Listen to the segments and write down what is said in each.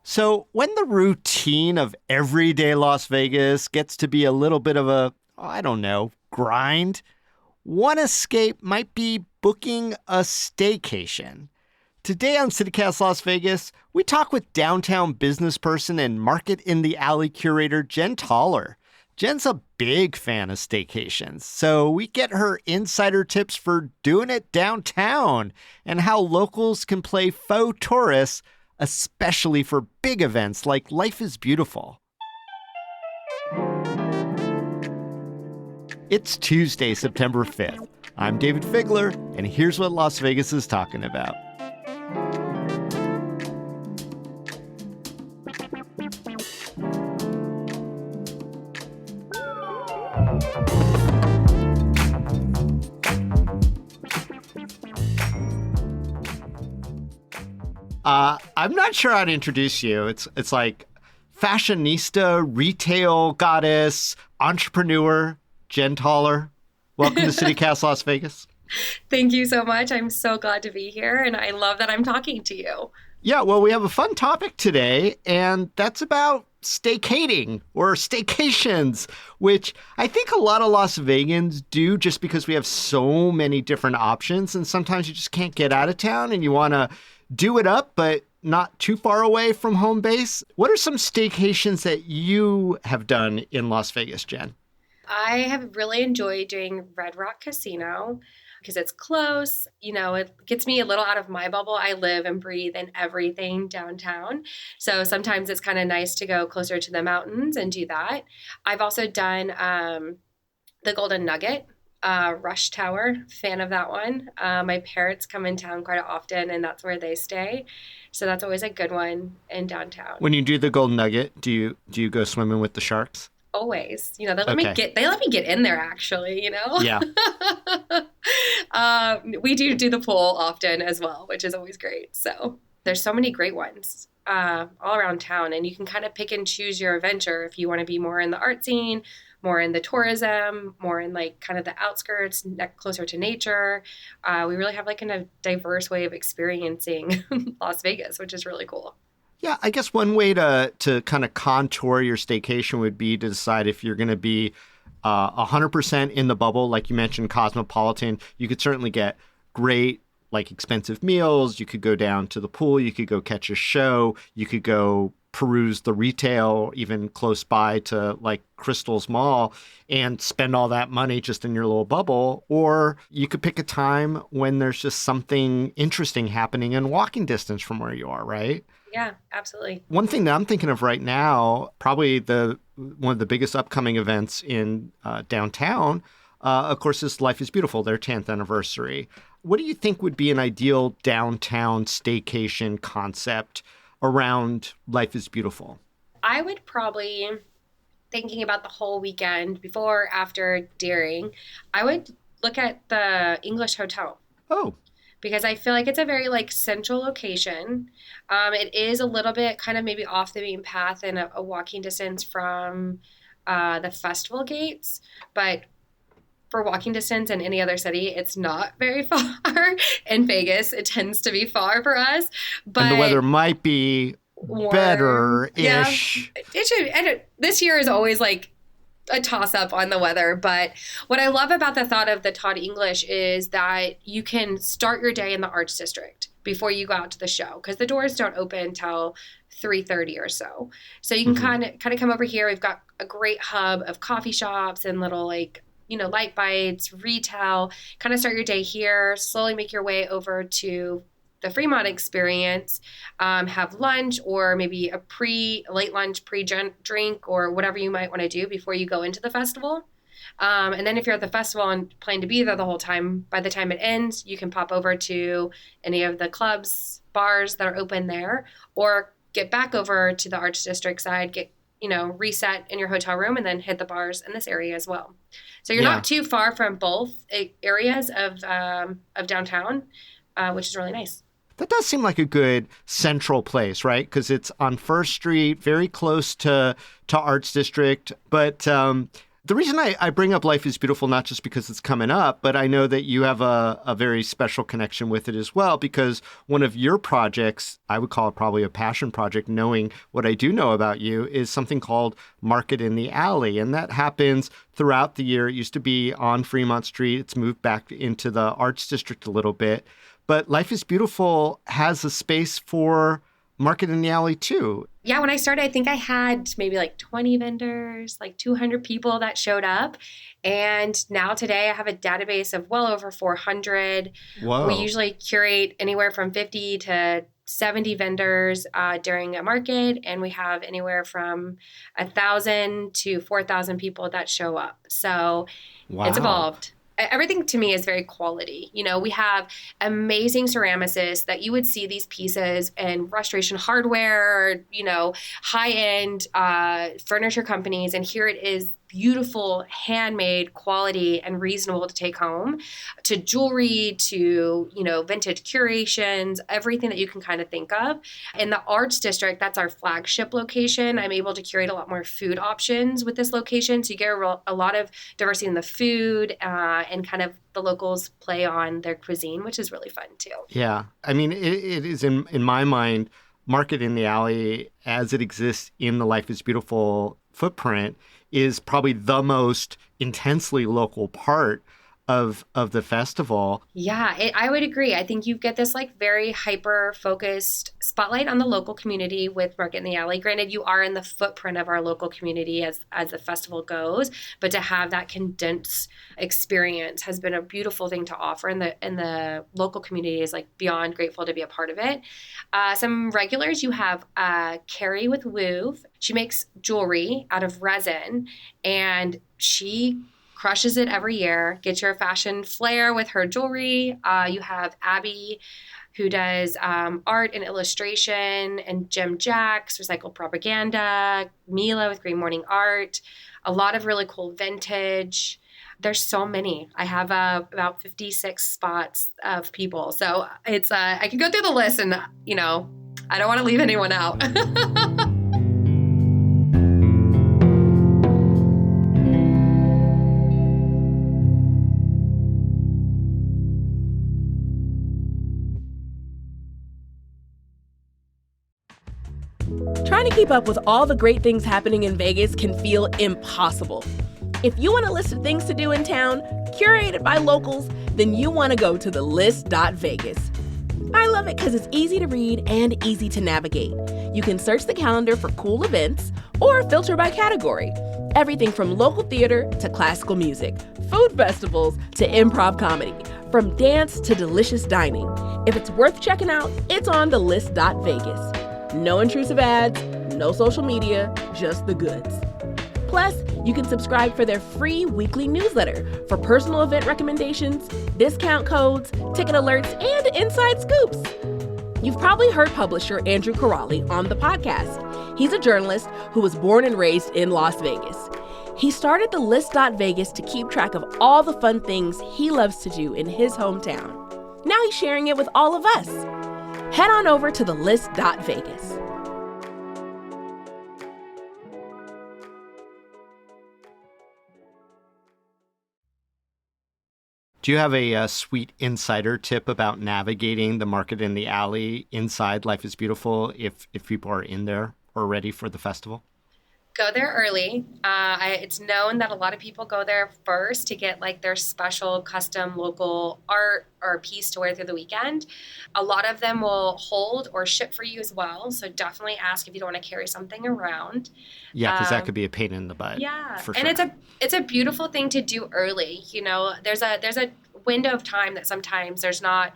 So when the routine of everyday Las Vegas gets to be a little bit of a, I don't know, grind, one escape might be booking a staycation. Today on CityCast Las Vegas, we talk with downtown business person and market in the alley curator Jen Toller. Jen's a big fan of staycations, so we get her insider tips for doing it downtown and how locals can play faux tourists, especially for big events like Life is Beautiful. It's Tuesday, September 5th. I'm David Figler, and here's what Las Vegas is talking about. I'm not sure how to introduce you. It's like fashionista, retail goddess, entrepreneur, Jen Toller. Welcome to CityCast Las Vegas. Thank you so much. I'm so glad to be here, and I love that I'm talking to you. Yeah, well, we have a fun topic today, and that's about staycating or staycations, which I think a lot of Las Vegans do just because we have so many different options, and sometimes you just can't get out of town and you want to do it up, but not too far away from home base. What are some staycations that you have done in Las Vegas, Jen? I have really enjoyed doing Red Rock Casino because it's close. You know, it gets me a little out of my bubble. I live and breathe in everything downtown. So sometimes it's kind of nice to go closer to the mountains and do that. I've also done the Golden Nugget. Rush Tower, fan of that one. My parents come in town quite often, and that's where they stay. So that's always a good one in downtown. When you do the Golden Nugget, do you go swimming with the sharks? Always. You know, they let me get in there actually, you know? Yeah. We do the pool often as well, which is always great. So there's so many great ones all around town, and you can kind of pick and choose your adventure if you want to be more in the art scene, more in the tourism, more in like kind of the outskirts, closer to nature. We really have like a diverse way of experiencing Las Vegas, which is really cool. Yeah, I guess one way to kind of contour your staycation would be to decide if you're going to be 100% in the bubble, like you mentioned, cosmopolitan. You could certainly get great, like expensive meals. You could go down to the pool. You could go catch a show. You could go peruse the retail, even close by to like Crystal's Mall, and spend all that money just in your little bubble. Or you could pick a time when there's just something interesting happening in walking distance from where you are, right? Yeah, absolutely. One thing that I'm thinking of right now, probably one of the biggest upcoming events in downtown, of course, is Life is Beautiful, their 10th anniversary. What do you think would be an ideal downtown staycation concept around Life is Beautiful? I would probably, thinking about the whole weekend, before, after, during, I would look at the English Hotel. Oh. Because I feel like it's a very like central location. It is a little bit kind of maybe off the beaten path and a walking distance from the festival gates, but for walking distance in any other city, it's not very far. In Vegas, it tends to be far for us. But and the weather might be better-ish. Yeah, it should. This year is always like a toss-up on the weather, but what I love about the thought of the Todd English is that you can start your day in the Arts District before you go out to the show, because the doors don't open until 3:30 or so. So you can kind of come over here. We've got a great hub of coffee shops and little like, you know, light bites, retail. Kind of start your day here, slowly make your way over to the Fremont experience, have lunch or maybe a late lunch, pre-drink or whatever you might want to do before you go into the festival. And then if you're at the festival and plan to be there the whole time, by the time it ends, you can pop over to any of the clubs, bars that are open there, or get back over to the Arts District side, get, you know, reset in your hotel room and then hit the bars in this area as well. So you're not too far from both areas of downtown, which is really nice. That does seem like a good central place, right? Because it's on First Street, very close to Arts District. But The reason I bring up Life is Beautiful, not just because it's coming up, but I know that you have a very special connection with it as well, because one of your projects, I would call it probably a passion project, knowing what I do know about you, is something called Market in the Alley. And that happens throughout the year. It used to be on Fremont Street. It's moved back into the Arts District a little bit. But Life is Beautiful has a space for Market in the Alley too. Yeah, when I started, I think I had maybe like 20 vendors, like 200 people that showed up. And now today I have a database of well over 400. We Whoa. usually curate anywhere from 50 to 70 vendors during a market, and we have anywhere from 1,000 to 4,000 people that show up. So it's Wow. evolved. Everything to me is very quality. We have amazing ceramicists that you would see these pieces in restoration hardware, high end furniture companies. And here it is, beautiful, handmade, quality, and reasonable to take home, to jewelry, to, vintage curations, everything that you can kind of think of. In the Arts District, that's our flagship location. I'm able to curate a lot more food options with this location. So you get a lot of diversity in the food and kind of the locals play on their cuisine, which is really fun too. Yeah. I mean, it is in my mind, Market in the Alley as it exists in the Life is Beautiful footprint is probably the most intensely local part of the festival. Yeah, I would agree. I think you get this like very hyper focused spotlight on the local community with Market in the Alley. Granted, you are in the footprint of our local community as the festival goes, but to have that condensed experience has been a beautiful thing to offer, and the local community is like beyond grateful to be a part of it. Some regulars, you have Carrie with Woof. She makes jewelry out of resin, and she crushes it every year. Get your fashion flair with her jewelry. You have Abby, who does art and illustration, and Jim Jacks, recycled propaganda, Mila with Green Morning Art, a lot of really cool vintage. There's so many. I have about 56 spots of people. So it's I can go through the list, and I don't want to leave anyone out. Trying to keep up with all the great things happening in Vegas can feel impossible. If you want a list of things to do in town, curated by locals, then you want to go to the list.vegas. I love it because it's easy to read and easy to navigate. You can search the calendar for cool events or filter by category. Everything from local theater to classical music, food festivals to improv comedy, from dance to delicious dining. If it's worth checking out, it's on the list.vegas. No intrusive ads, no social media, just the goods. Plus, you can subscribe for their free weekly newsletter for personal event recommendations, discount codes, ticket alerts, and inside scoops. You've probably heard publisher Andrew Corrali on the podcast. He's a journalist who was born and raised in Las Vegas. He started the List.Vegas to keep track of all the fun things he loves to do in his hometown. Now he's sharing it with all of us. Head on over to the List.Vegas. Do you have a sweet insider tip about navigating the Market in the Alley inside Life is Beautiful if people are in there or ready for the festival? Go there early. It's known that a lot of people go there first to get like their special custom local art or piece to wear through the weekend. A lot of them will hold or ship for you as well. So definitely ask if you don't want to carry something around. Yeah, because that Um, could be a pain in the butt yeah, for and sure. it's a beautiful thing to do early. There's a window of time that sometimes there's not.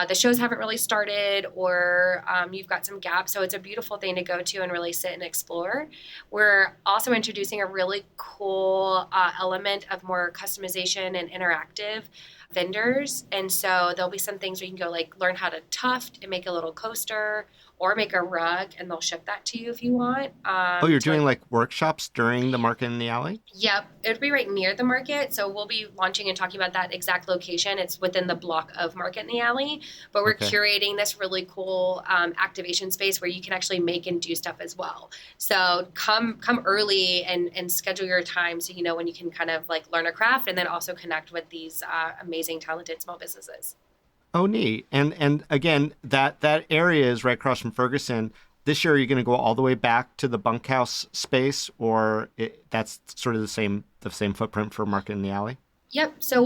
The shows haven't really started, or you've got some gaps. So it's a beautiful thing to go to and really sit and explore. We're also introducing a really cool element of more customization and interactive vendors. And so there'll be some things where you can go like learn how to tuft and make a little coaster, or make a rug, and they'll ship that to you if you want. Oh, you're To doing like workshops during the market in the alley? Yep, it would be right near the market. So we'll be launching and talking about that exact location. It's within the block of Market in the Alley, but we're Okay. curating this really cool activation space where you can actually make and do stuff as well. So come early and schedule your time so you know when you can kind of like learn a craft and then also connect with these amazing, talented small businesses. Oh, neat. And again, that area is right across from Ferguson. This year, are you going to go all the way back to the bunkhouse space, or that's sort of the same footprint for Market in the Alley? Yep. So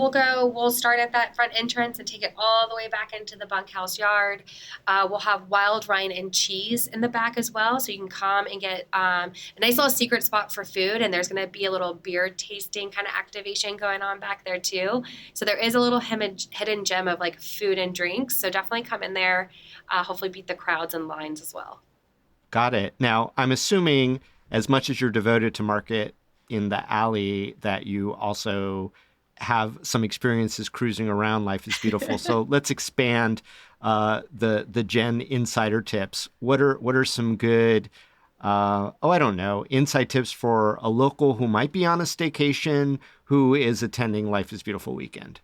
we'll start at that front entrance and take it all the way back into the bunkhouse yard. We'll have wild rind and cheese in the back as well. So you can come and get a nice little secret spot for food. And there's going to be a little beer tasting kind of activation going on back there too. So there is a little hidden gem of like food and drinks. So definitely come in there, hopefully beat the crowds and lines as well. Got it. Now, I'm assuming as much as you're devoted to Market in the Alley, that you also have some experiences cruising around Life is Beautiful. So let's expand the Jen insider tips. What are some good I don't know, inside tips for a local who might be on a staycation who is attending Life is Beautiful weekend?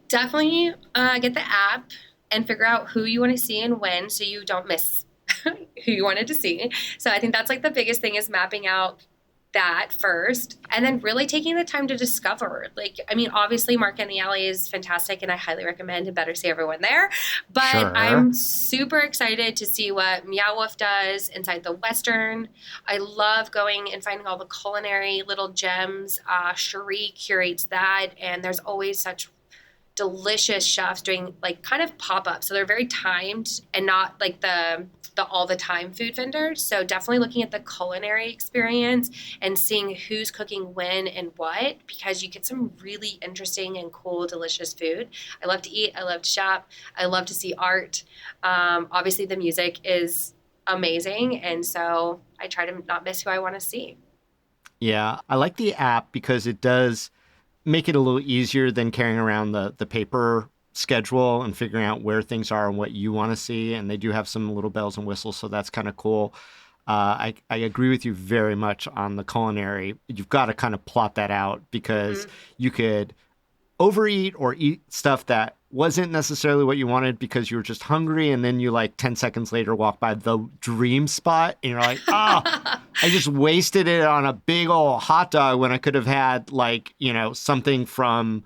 Definitely get the app and figure out who you want to see and when so you don't miss who you wanted to see. So I think that's like the biggest thing is mapping out that first and then really taking the time to discover. Like, I mean, obviously Market in the Alley is fantastic and I highly recommend and better see everyone there. But Sure. I'm super excited to see what Meow Wolf does inside the Western. I love going and finding all the culinary little gems. Cherie curates that and there's always such delicious chefs doing like kind of pop-ups. So they're very timed and not like the all the time food vendors. So definitely looking at the culinary experience and seeing who's cooking when and what, because you get some really interesting and cool, delicious food. I love to eat. I love to shop. I love to see art. Obviously the music is amazing. And so I try to not miss who I want to see. Yeah, I like the app because it does make it a little easier than carrying around the paper schedule and figuring out where things are and what you want to see. And they do have some little bells and whistles, so that's kind of cool. I agree with you very much on the culinary. You've got to kind of plot that out because you could overeat or eat stuff that wasn't necessarily what you wanted because you were just hungry. And then you like 10 seconds later walk by the dream spot and you're like, I just wasted it on a big old hot dog when I could have had like, something from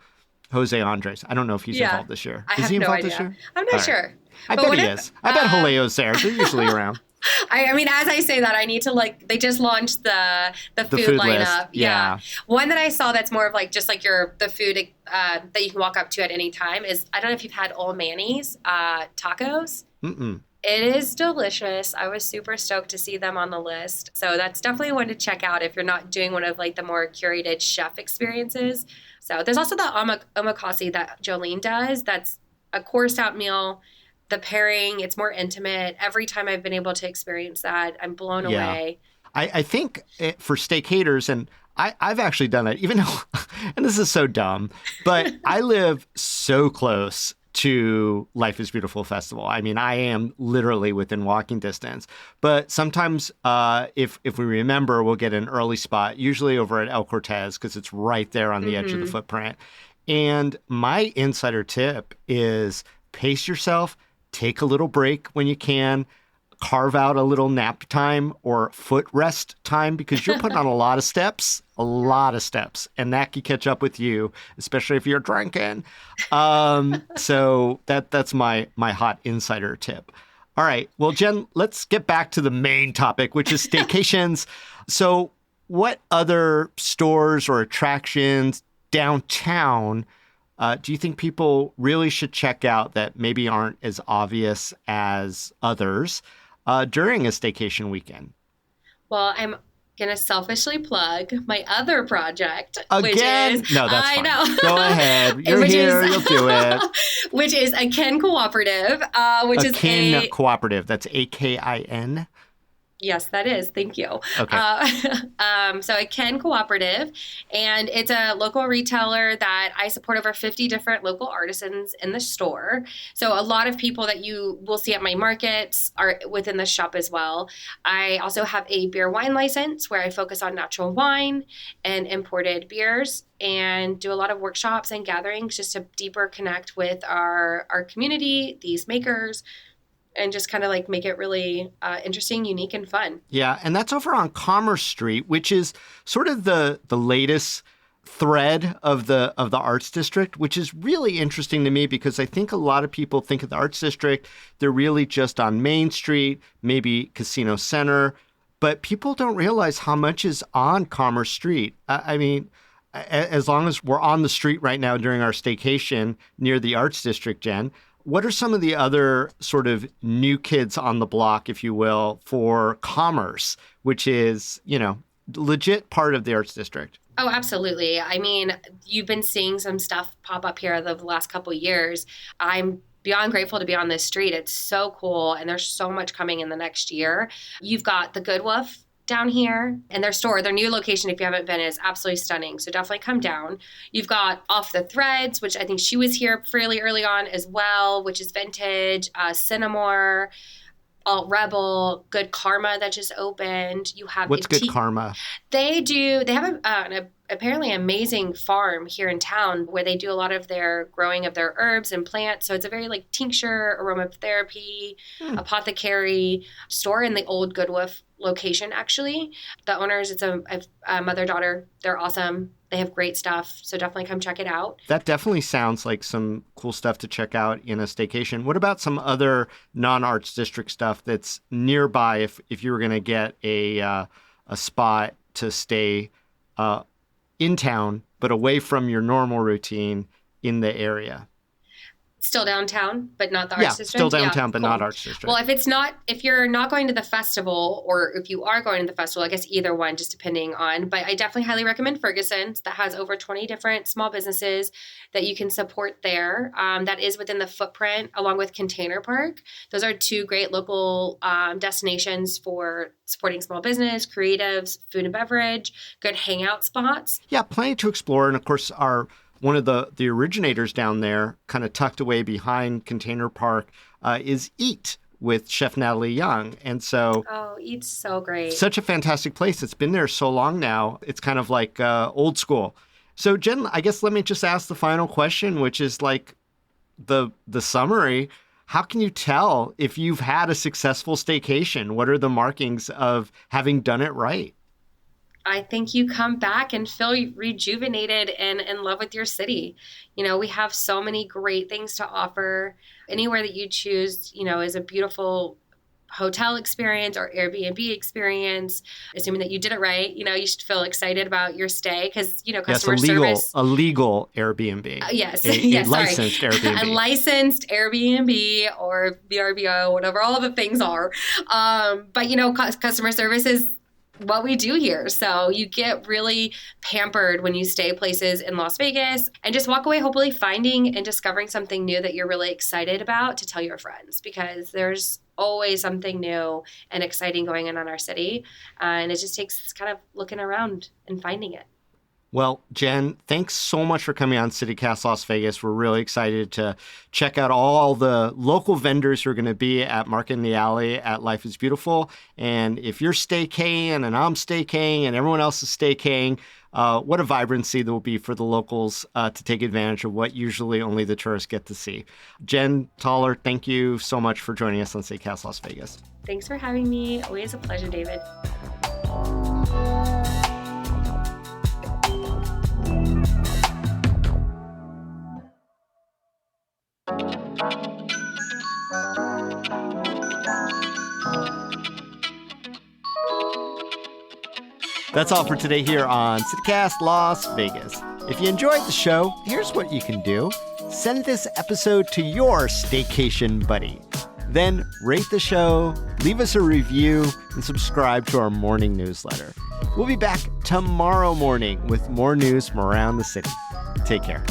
Jose Andres. I don't know if he's involved this year. I Is have he no involved idea. this year? I'm not sure. I But bet what he if- is. I bet Jaleo's there. They're usually around. I mean, as I say that, I need to like. They just launched the food food lineup. list, yeah. One that I saw that's more of like just like the food that you can walk up to at any time is I don't know if you've had Old Manny's tacos. Mm-mm. It is delicious. I was super stoked to see them on the list. So that's definitely one to check out if you're not doing one of like the more curated chef experiences. So there's also the omakase that Jolene does. That's a coursed out meal. The pairing, it's more intimate. Every time I've been able to experience that, I'm blown Yeah. away. I think for staycators, and I've actually done it, even though, and this is so dumb, but I live so close to Life is Beautiful Festival. I mean, I am literally within walking distance. But sometimes, if we remember, we'll get an early spot, usually over at El Cortez, because it's right there on the edge of the footprint. And my insider tip is pace yourself, take a little break when you can, carve out a little nap time or foot rest time because you're putting on a lot of steps, and that can catch up with you, especially if you're drinking. So that's my hot insider tip. All right. Well, Jen, let's get back to the main topic, which is staycations. So what other stores or attractions downtown do you think people really should check out that maybe aren't as obvious as others during a staycation weekend? Well, I'm going to selfishly plug my other project. Again? Which is, No, that's I fine. know. Go ahead. You're Which here. is- You'll do it. Which is a Kin Cooperative, which A is Kin Cooperative. That's AKIN. Yes, that is. Thank you. Okay. So a Ken Cooperative, and it's a local retailer that I support over 50 different local artisans in the store. So a lot of people that you will see at my markets are within the shop as well. I also have a beer wine license where I focus on natural wine and imported beers and do a lot of workshops and gatherings just to deeper connect with our community, these makers, and just kind of like make it really interesting, unique, and fun. Yeah, and that's over on Commerce Street, which is sort of the latest thread of the Arts District, which is really interesting to me because I think a lot of people think of the Arts District, they're really just on Main Street, maybe Casino Center, but people don't realize how much is on Commerce Street. I mean, as long as we're on the street right now during our staycation near the Arts District, Jen, what are some of the other sort of new kids on the block, if you will, for commerce, which is, legit part of the Arts District? Oh, absolutely. I mean, you've been seeing some stuff pop up here the last couple of years. I'm beyond grateful to be on this street. It's so cool. And there's so much coming in the next year. You've got the Good Wolf down here, and their new location, if you haven't been, is absolutely stunning. So definitely come down. You've got Off the Threads, which I think she was here fairly early on as well, which is vintage, Cinnamore, Alt Rebel, Good Karma that just opened. You have What's Good Karma? They have an apparently amazing farm here in town where they do a lot of their growing of their herbs and plants. So it's a very like tincture, aromatherapy, apothecary store in the old Good Wolf location, actually. The owners, it's a mother-daughter. They're awesome. They have great stuff. So definitely come check it out. That definitely sounds like some cool stuff to check out in a staycation. What about some other non-Arts District stuff that's nearby if you were going to get a spot to stay in town, but away from your normal routine in the area? Still downtown, but not the Arts District? Still downtown, but cool. not Arts District. Well, if you're not going to the festival, or if you are going to the festival, I guess either one, just depending on, but I definitely highly recommend Ferguson's that has over 20 different small businesses that you can support there. That is within the footprint, along with Container Park. Those are two great local destinations for supporting small business, creatives, food and beverage, good hangout spots. Yeah, plenty to explore. And of course, one of the originators down there, kind of tucked away behind Container Park, is Eat with Chef Natalie Young. And so... Oh, Eat's so great. Such a fantastic place. It's been there so long now. It's kind of like old school. So, Jen, I guess let me just ask the final question, which is like the summary. How can you tell if you've had a successful staycation? What are the markings of having done it right? I think you come back and feel rejuvenated and in love with your city. We have so many great things to offer. Anywhere that you choose, is a beautiful hotel experience or Airbnb experience, assuming that you did it right. You should feel excited about your stay because, customer service. A legal Airbnb. Yes. A licensed Airbnb. A licensed Airbnb or VRBO, whatever all the things are. But, customer service is what we do here. So you get really pampered when you stay places in Las Vegas and just walk away hopefully finding and discovering something new that you're really excited about to tell your friends, because there's always something new and exciting going on in our city. And it just takes kind of looking around and finding it. Well, Jen, thanks so much for coming on CityCast Las Vegas. We're really excited to check out all the local vendors who are going to be at Market in the Alley at Life is Beautiful. And if you're staycating and I'm staycating and everyone else is staycating, what a vibrancy there will be for the locals to take advantage of what usually only the tourists get to see. Jen Toller, thank you so much for joining us on CityCast Las Vegas. Thanks for having me. Always a pleasure, David. That's all for today here on CityCast Las Vegas. If you enjoyed the show, here's what you can do. Send this episode to your staycation buddy. Then rate the show, leave us a review, and subscribe to our morning newsletter. We'll be back tomorrow morning with more news from around the city. Take care.